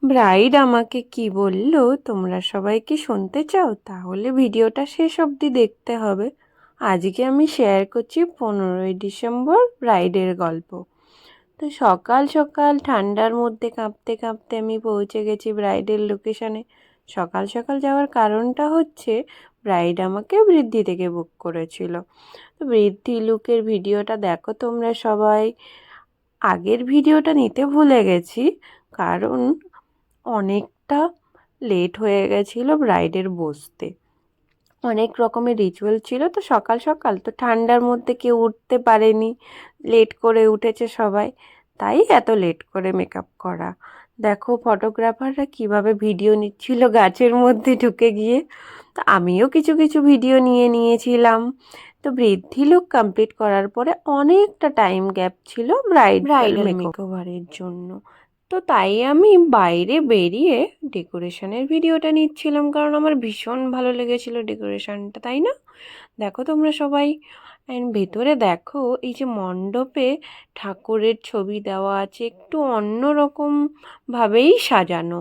Bride আমাকে কি বলল তোমরা সবাই কি শুনতে চাও? তাহলে ভিডিওটা শেষ অবধি দেখতে হবে। আজকে আমি শেয়ার করছি 15ই ডিসেম্বর ব্রাইডের গল্প। তো সকাল সকাল ঠান্ডার মধ্যে কাঁপতে কাঁপতে আমি পৌঁছে গেছি ব্রাইডের লোকেশনে। সকাল সকাল যাওয়ার কারণটা হচ্ছে ব্রাইড আমাকে বৃদ্ধি থেকে বুক করেছিল। তো বৃদ্ধি লুকের ভিডিওটা দেখো তোমরা সবাই। আগের ভিডিওটা নিতে ভুলে গেছি কারণ অনেকটা লেট হয়ে গেছিলো ব্রাইডের বসতে। অনেক রকমের রিচুয়াল ছিল, তো সকাল সকাল তো ঠান্ডার মধ্যে কেউ উঠতে পারেনি, লেট করে উঠেছে সবাই, তাই এত লেট করে মেকআপ করা। দেখো ফটোগ্রাফাররা কিভাবে ভিডিও নিচ্ছিল গাছের মধ্যে ঢুকে গিয়ে। তো আমিও কিছু কিছু ভিডিও নিয়েছিলাম। তো বৃদ্ধি লুক কমপ্লিট করার পরে অনেকটা টাইম গ্যাপ ছিল ব্রাইডাল মেকওভারের জন্য। তো তাই আমি বাইরে বেরিয়ে ডেকোরেশনের ভিডিওটা নিচ্ছিলাম, কারণ আমার ভীষণ ভালো লেগেছিলো ডেকোরেশনটা, তাই না? দেখো তোমরা সবাই। অ্যান্ড ভেতরে দেখো এই যে মণ্ডপে ঠাকুরের ছবি দেওয়া আছে, একটু অন্য রকমভাবেই সাজানো,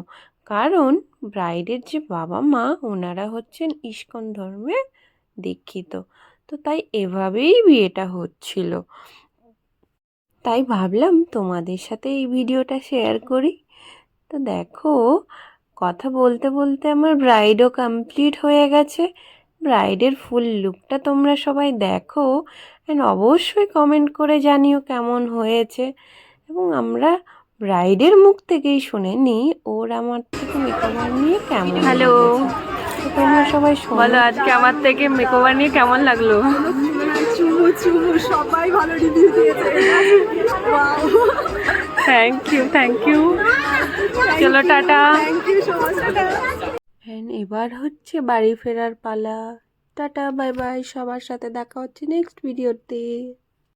কারণ ব্রাইডের যে বাবা মা ওনারা হচ্ছেন ইস্কন ধর্মে দীক্ষিত। তো তাই এভাবেই বিয়েটা হচ্ছিল। তাই ভাবলাম তোমাদের সাথে এই ভিডিওটা শেয়ার করি। তো দেখো কথা বলতে বলতে আমার ব্রাইডও কমপ্লিট হয়ে গেছে। ব্রাইডের ফুল লুকটা তোমরা সবাই দেখো অ্যান্ড অবশ্যই কমেন্ট করে জানিও কেমন হয়েছে। এবং আমরা ব্রাইডের মুখ থেকেই শুনে নিই ওর আমার থেকে মেকওভার নিয়ে কেমন। হ্যালো, তোমরা সবাই বলো আজকে আমার থেকে মেকওভার নিয়ে কেমন লাগলো? সবাই ভালো রিভিউ দিয়েছে। থ্যাংক ইউ চলো টাটা। এবার হচ্ছে বাড়ি ফেরার পালা। টাটা বাই বাই, সবার সাথে দেখা হচ্ছে নেক্সট ভিডিওতে।